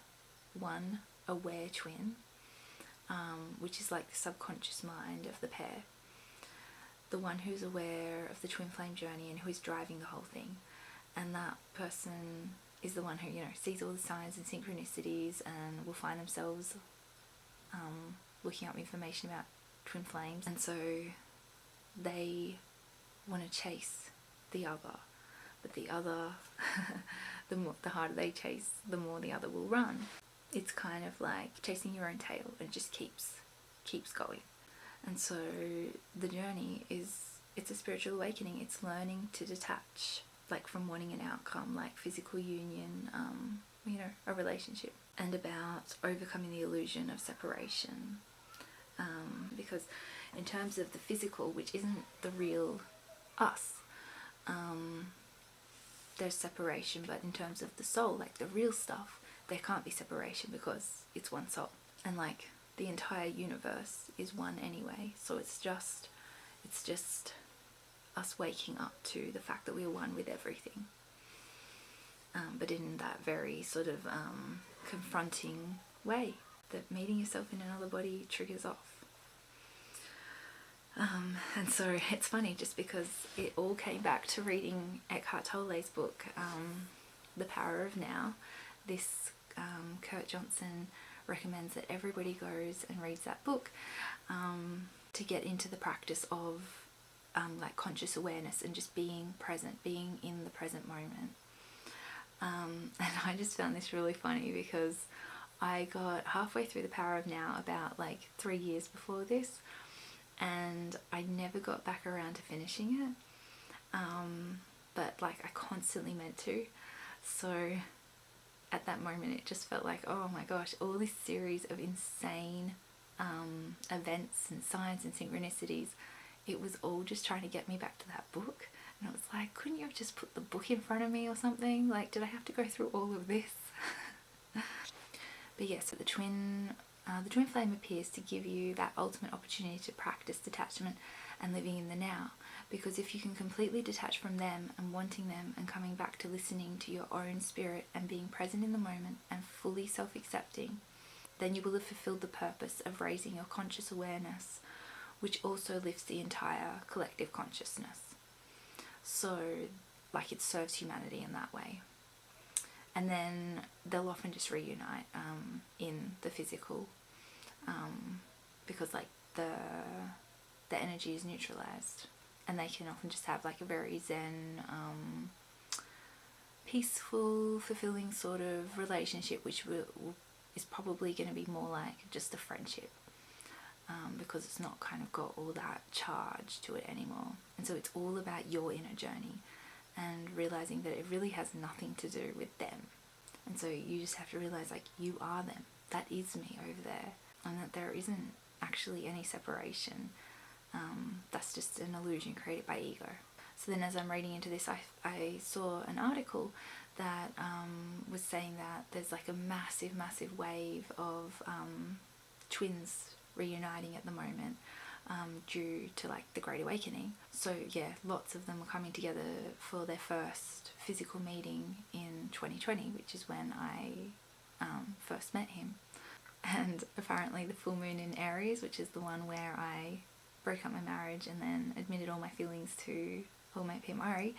one aware twin, which is like the subconscious mind of the pair, the one who's aware of the twin flame journey and who's driving the whole thing. And that person is the one who, you know, sees all the signs and synchronicities and will find themselves looking up information about twin flames, and so they want to chase the other, but the other the harder they chase, the more the other will run. It's kind of like chasing your own tail, and it just keeps going. And so the journey is, it's a spiritual awakening. It's learning to detach, like from wanting an outcome like physical union, you know, a relationship, and about overcoming the illusion of separation, because in terms of the physical, which isn't the real us, there's separation, but in terms of the soul, like the real stuff, there can't be separation because it's one soul, and like the entire universe is one anyway. So it's just us waking up to the fact that we're one with everything, but in that very sort of confronting way that meeting yourself in another body triggers off. And so it's funny, just because it all came back to reading Eckhart Tolle's book, The Power of Now. This Kurt Johnson recommends that everybody goes and reads that book to get into the practice of like conscious awareness and just being present, being in the present moment. And I just found this really funny because I got halfway through The Power of Now about like 3 years before this, and I never got back around to finishing it, but like I constantly meant to. So at that moment it just felt like, oh my gosh, all this series of insane events and signs and synchronicities, it was all just trying to get me back to that book. And I was like, couldn't you have just put the book in front of me or something? Like, did I have to go through all of this? But yes, so the twin flame appears to give you that ultimate opportunity to practice detachment and living in the now. Because if you can completely detach from them and wanting them, and coming back to listening to your own spirit and being present in the moment and fully self-accepting, then you will have fulfilled the purpose of raising your conscious awareness, which also lifts the entire collective consciousness. So like it serves humanity in that way. And then they'll often just reunite in the physical, because like the energy is neutralized, and they can often just have like a very zen, peaceful, fulfilling sort of relationship, which is probably going to be more like just a friendship. because it's not kind of got all that charge to it anymore. And so it's all about your inner journey and realizing that it really has nothing to do with them. And so you just have to realize, like, you are them. That is me over there. And that there isn't actually any separation. That's just an illusion created by ego. So then as I'm reading into this, I saw an article that was saying that there's like a massive wave of twins reuniting at the moment, due to like the Great Awakening. So yeah, lots of them are coming together for their first physical meeting in 2020, which is when I first met him. And apparently the full moon in Aries, which is the one where I broke up my marriage and then admitted all my feelings to Mate Murray,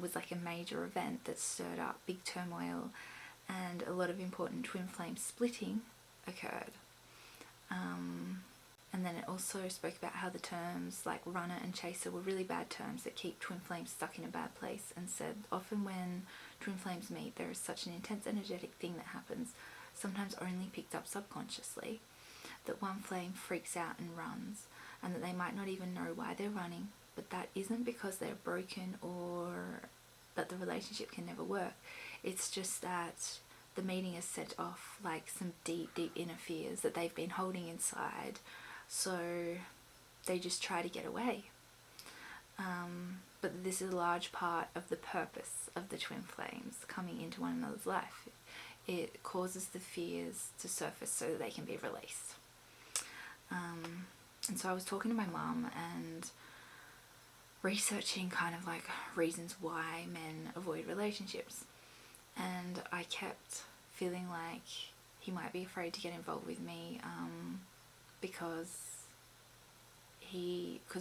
was like a major event that stirred up big turmoil, and a lot of important twin flame splitting occurred. And then it also spoke about how the terms like runner and chaser were really bad terms that keep twin flames stuck in a bad place, and said often when twin flames meet there is such an intense energetic thing that happens, sometimes only picked up subconsciously, that one flame freaks out and runs, and that they might not even know why they're running, but that isn't because they're broken or that the relationship can never work. It's just that the meeting has set off like some deep inner fears that they've been holding inside, so they just try to get away. But this is a large part of the purpose of the twin flames coming into one another's life. It causes the fears to surface so that they can be released. And so I was talking to my mum and researching kind of like reasons why men avoid relationships, and I kept feeling like he might be afraid to get involved with me, because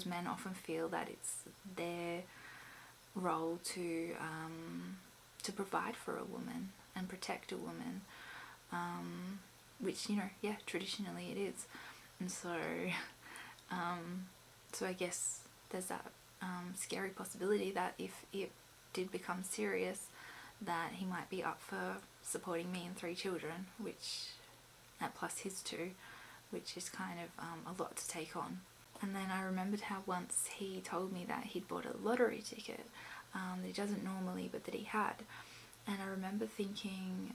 men often feel that it's their role to provide for a woman and protect a woman, which, you know, yeah, traditionally it is. And so so I guess there's that scary possibility that if it did become serious, that he might be up for supporting me and 3 children, which, plus his 2, which is kind of a lot to take on. And then I remembered how once he told me that he'd bought a lottery ticket, that he doesn't normally, but that he had. And I remember thinking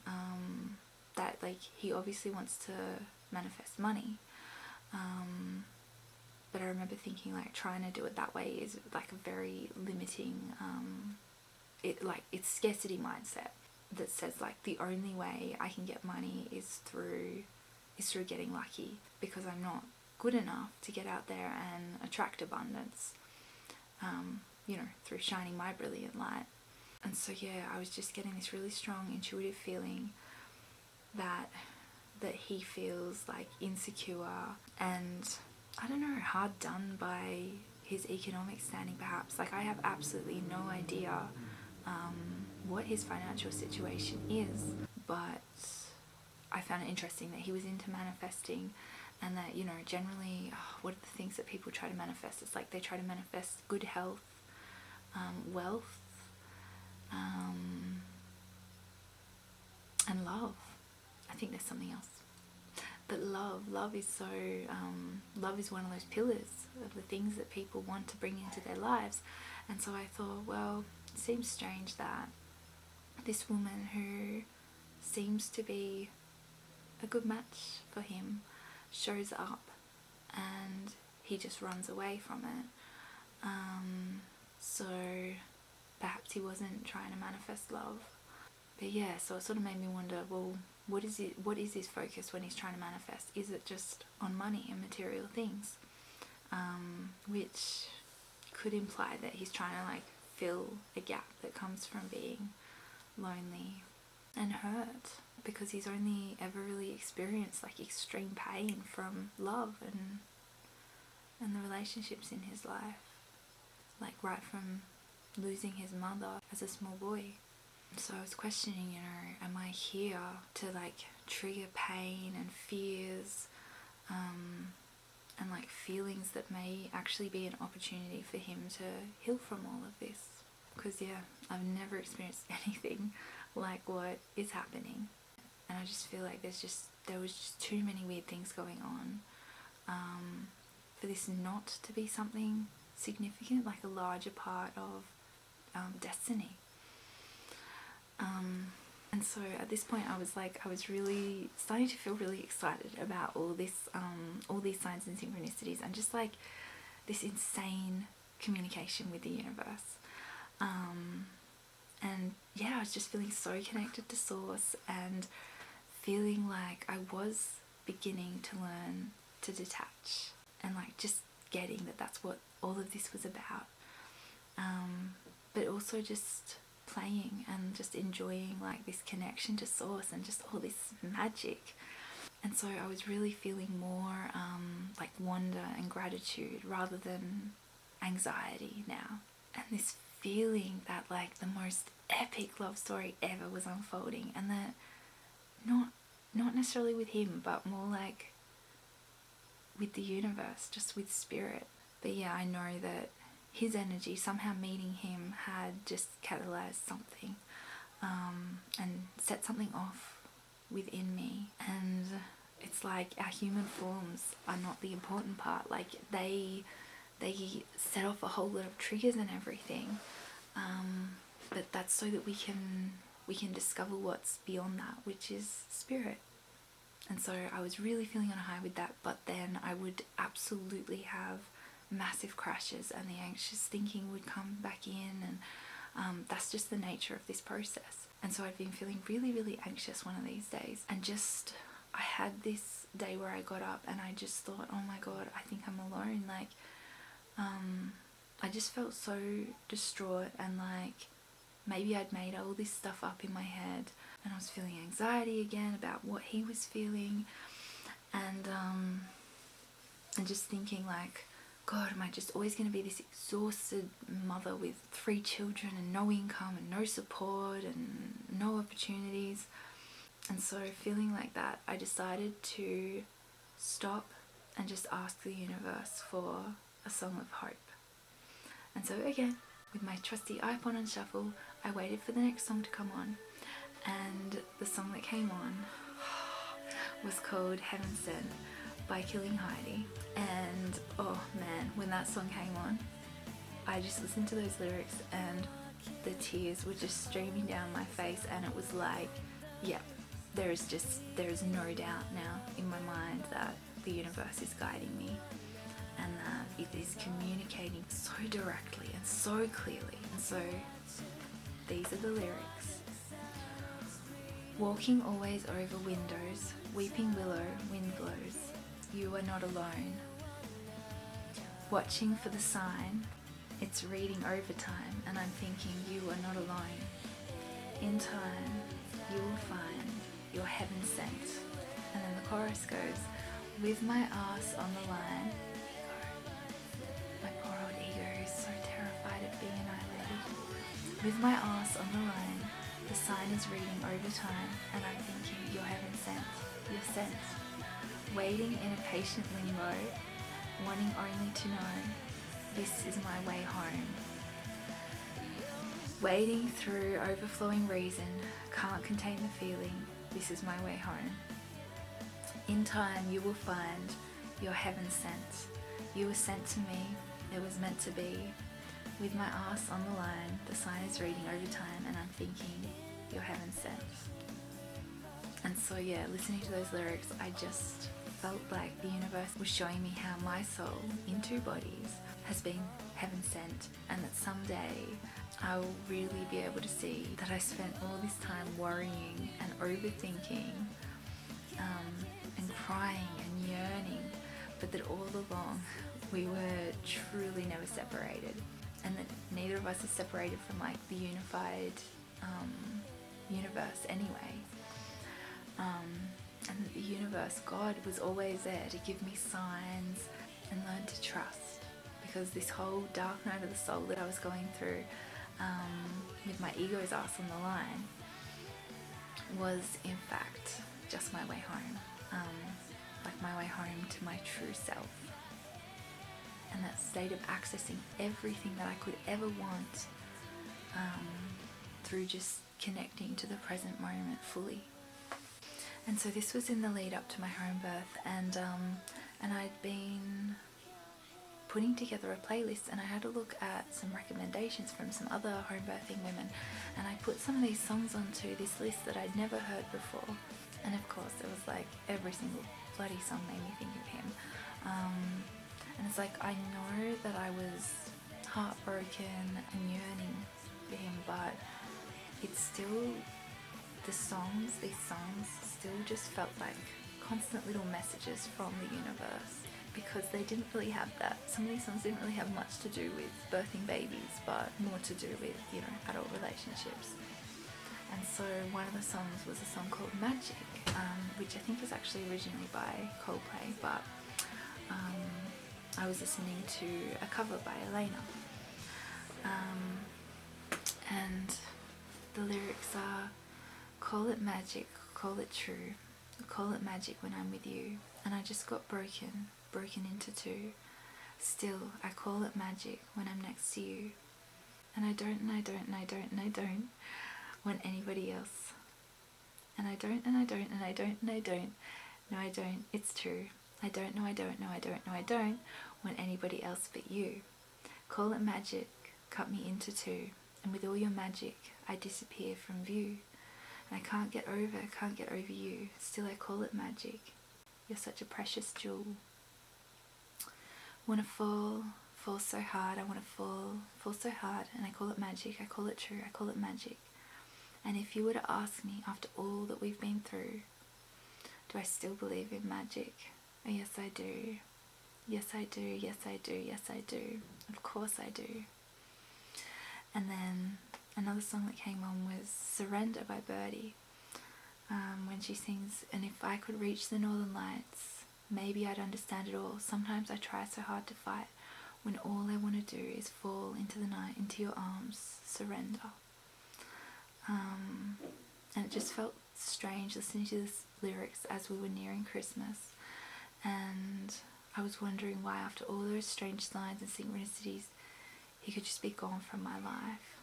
that, like, he obviously wants to manifest money, but I remember thinking, like, trying to do it that way is like a very limiting, it's scarcity mindset that says, like, the only way I can get money is through getting lucky, because I'm not good enough to get out there and attract abundance, through shining my brilliant light. And so yeah, I was just getting this really strong intuitive feeling that he feels like insecure and, I don't know, hard done by his economic standing perhaps. Like, I have absolutely no idea what his financial situation is, but I found it interesting that he was into manifesting, and that, you know, generally, what are the things that people try to manifest? It's like they try to manifest good health, wealth, and love. I think there's something else. But love is so, love is one of those pillars of the things that people want to bring into their lives. And so I thought, well, it seems strange that this woman who seems to be a good match for him shows up and he just runs away from it. So perhaps he wasn't trying to manifest love. But yeah, so it sort of made me wonder, well, what is his focus when he's trying to manifest? Is it just on money and material things? Which could imply that he's trying to, like, fill a gap that comes from being lonely and hurt, because he's only ever really experienced, like, extreme pain from love and the relationships in his life, like right from losing his mother as a small boy. So I was questioning, you know, am I here to, like, trigger pain and fears, and, like, feelings that may actually be an opportunity for him to heal from all of this? Because yeah, I've never experienced anything like what is happening, and I just feel like there was just too many weird things going on, for this not to be something significant, like a larger part of destiny. And so at this point I was really starting to feel really excited about all these signs and synchronicities, and just like this insane communication with the universe. And yeah, I was just feeling so connected to source, and feeling like I was beginning to learn to detach, and like just getting that that's what all of this was about. But also just playing and just enjoying like this connection to source and just all this magic. And so I was really feeling more like wonder and gratitude rather than anxiety now. And this feeling that like the most epic love story ever was unfolding, and that not necessarily with him, but more like with the universe, just with spirit. But yeah, I know that his energy, somehow meeting him, had just catalyzed something, and set something off within me. And it's like our human forms are not the important part. Like they set off a whole lot of triggers and everything, but that's so that we can discover what's beyond that, which is spirit. And so I was really feeling on a high with that, but then I would absolutely have massive crashes, and the anxious thinking would come back in, and that's just the nature of this process. And so I'd been feeling really, really anxious one of these days, and just I had this day where I got up and I just thought, oh my god, I think I'm alone. Like I just felt so distraught, and like maybe I'd made all this stuff up in my head, and I was feeling anxiety again about what he was feeling, and just thinking like, God, am I just always going to be this exhausted mother with 3 children and no income and no support and no opportunities? And so feeling like that, I decided to stop and just ask the universe for a song of hope. And so again, with my trusty iPod on shuffle, I waited for the next song to come on, and the song that came on was called Heaven Sent by Killing Heidi. And oh man, when that song came on, I just listened to those lyrics and the tears were just streaming down my face, and it was like, yeah, there is no doubt now in my mind that the universe is guiding me, and that it is communicating so directly and so clearly. And so these are the lyrics. Walking always over windows, weeping willow, wind blows, you are not alone. Watching for the sign, it's reading overtime, and I'm thinking you are not alone. In time, you will find your heaven sent. And then the chorus goes, with my ass on the line. My poor old ego is so terrified of being annihilated. With my ass on the line, the sign is reading overtime, and I'm thinking you're heaven sent, you're sent. Waiting in a patient limbo, wanting only to know, this is my way home. Wading through overflowing reason, can't contain the feeling, this is my way home. In time you will find your heaven sent. You were sent to me, it was meant to be. With my ass on the line, the sign is reading overtime, and I'm thinking your heaven sent. And so yeah, listening to those lyrics, I just felt like the universe was showing me how my soul in 2 bodies has been heaven sent, and that someday I will really be able to see that I spent all this time worrying and overthinking and crying and yearning, but that all along we were truly never separated, and that neither of us is separated from like the unified universe anyway. And that the universe, God, was always there to give me signs and learn to trust, because this whole dark night of the soul that I was going through with my ego's ass on the line was in fact just my way home, like my way home to my true self, and that state of accessing everything that I could ever want through just connecting to the present moment fully. And so this was in the lead up to my home birth, and and I'd been putting together a playlist, and I had a look at some recommendations from some other home birthing women, and I put some of these songs onto this list that I'd never heard before, and of course it was like every single bloody song made me think of him. And it's like, I know that I was heartbroken and yearning for him, but it's still, these songs still just felt like constant little messages from the universe, because they didn't really have that. Some of these songs didn't really have much to do with birthing babies, but more to do with, you know, adult relationships. And so one of the songs was a song called Magic, which I think was actually originally by Coldplay, but I was listening to a cover by Elena. And the lyrics are, call it magic, call it true, call it magic when I'm with you, and I just got broken into two. Still, I call it magic when I'm next to you, and I don't want anybody else. And I don't, no I don't, it's true. I don't want anybody else but you. Call it magic, cut me into two, and with all your magic, I disappear from view. And I can't get over you. Still I call it magic. You're such a precious jewel. Wanna fall so hard, I wanna fall so hard, and I call it magic, I call it true, I call it magic. And if you were to ask me, after all that we've been through, do I still believe in magic? Oh, yes I do. Yes I do, yes I do, yes I do. Of course I do. And then another song that came on was Surrender by Birdie, when she sings, and if I could reach the northern lights, maybe I'd understand it all. Sometimes I try so hard to fight, when all I want to do is fall into the night, into your arms, surrender. And it just felt strange listening to this lyrics as we were nearing Christmas, and I was wondering why, after all those strange signs and synchronicities, he could just be gone from my life.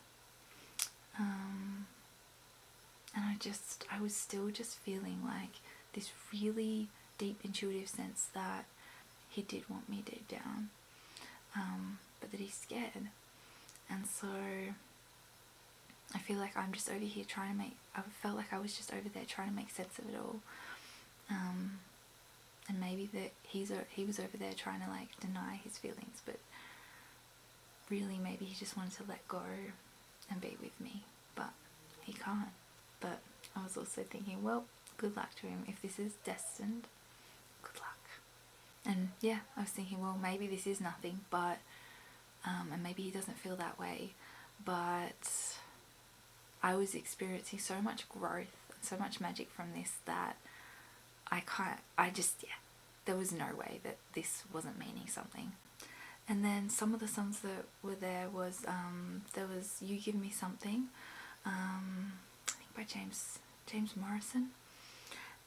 And I was still just feeling like this really deep intuitive sense that he did want me deep down, but that he's scared. And so I feel like I'm just over here I felt like I was just over there trying to make sense of it all. And maybe that he was over there trying to like deny his feelings, but really maybe he just wanted to let go and be with me, but he can't. But I was also thinking, well, good luck to him. If this is destined, good luck. And yeah, I was thinking, well, maybe this is nothing, but and maybe he doesn't feel that way, but I was experiencing so much growth and so much magic from this that there was no way that this wasn't meaning something. And then some of the songs that were there was You Give Me Something, I think by James Morrison,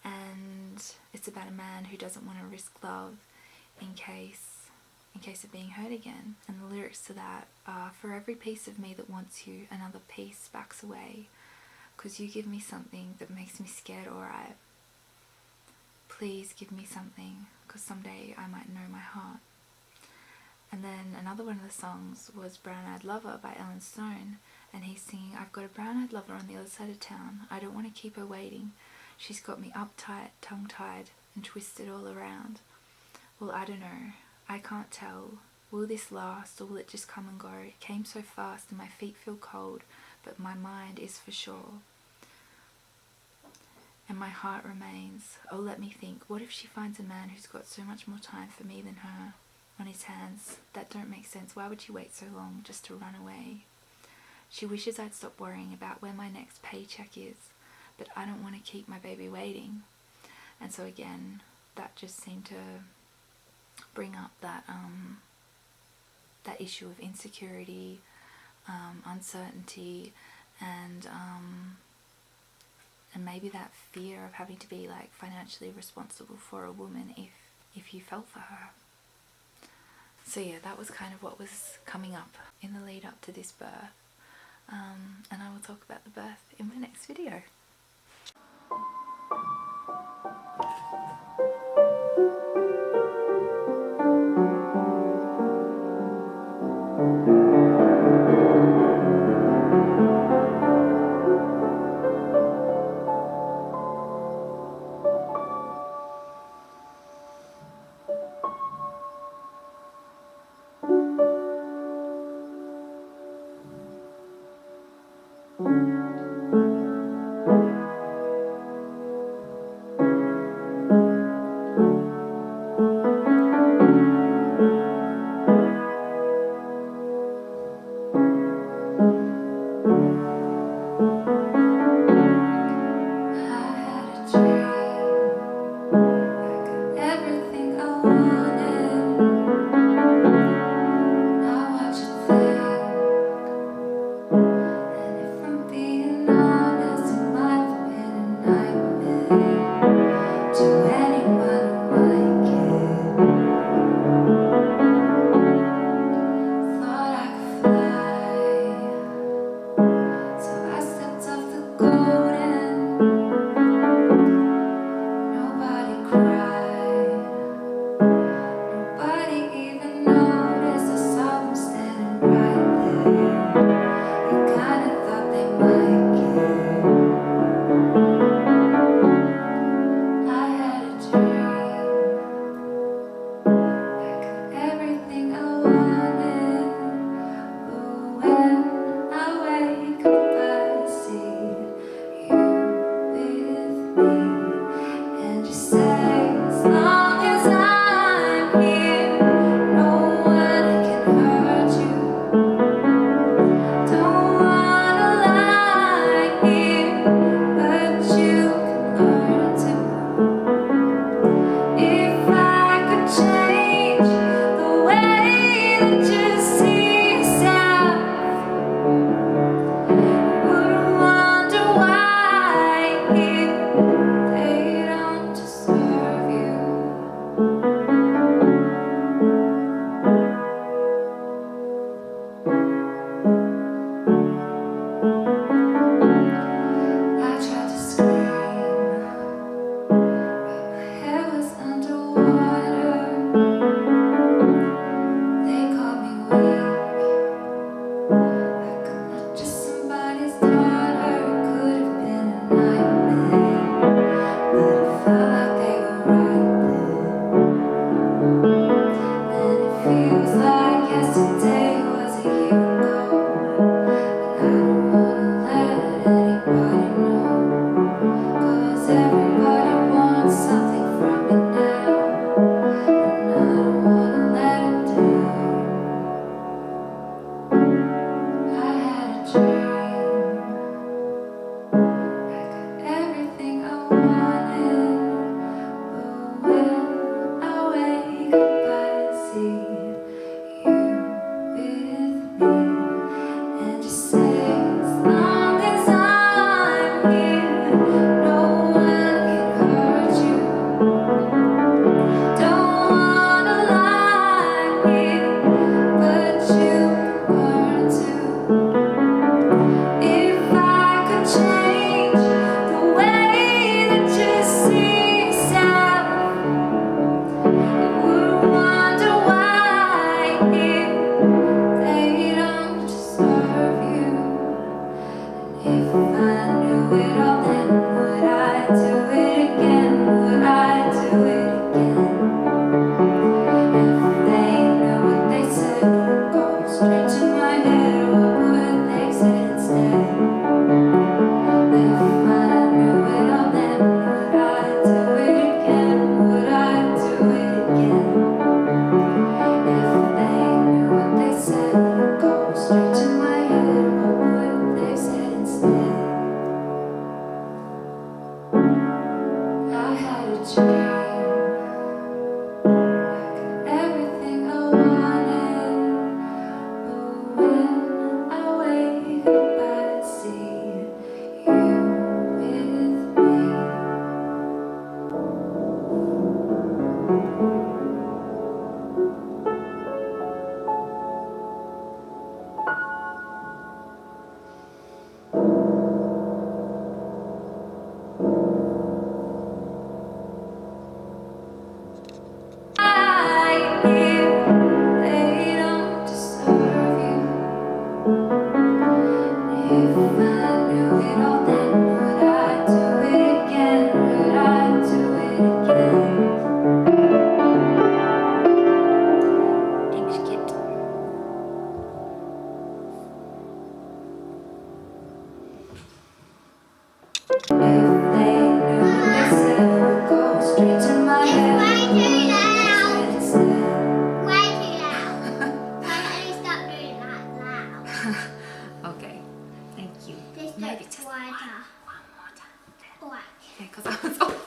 and it's about a man who doesn't want to risk love in case of being hurt again. And the lyrics to that are, for every piece of me that wants you, another piece backs away, 'cause you give me something that makes me scared, alright. Please give me something, 'cause someday I might know my heart. And then another one of the songs was Brown Eyed Lover by Ellen Stone, and he's singing, I've got a brown-eyed lover on the other side of town. I don't want to keep her waiting. She's got me uptight, tongue-tied, and twisted all around. Well, I don't know. I can't tell. Will this last, or will it just come and go? It came so fast and my feet feel cold, but my mind is for sure. And my heart remains. Oh, let me think. What if she finds a man who's got so much more time for me than her on his hands? That don't make sense. Why would she wait so long just to run away? She wishes I'd stop worrying about where my next paycheck is, but I don't want to keep my baby waiting. And so again, that just seemed to bring up that that issue of insecurity, uncertainty, and maybe that fear of having to be like financially responsible for a woman if you fell for her. So yeah, that was kind of what was coming up in the lead up to this birth, and I will talk about the birth in my next video. Okay, thank you. Maybe just one more time. Why? Yeah, because I was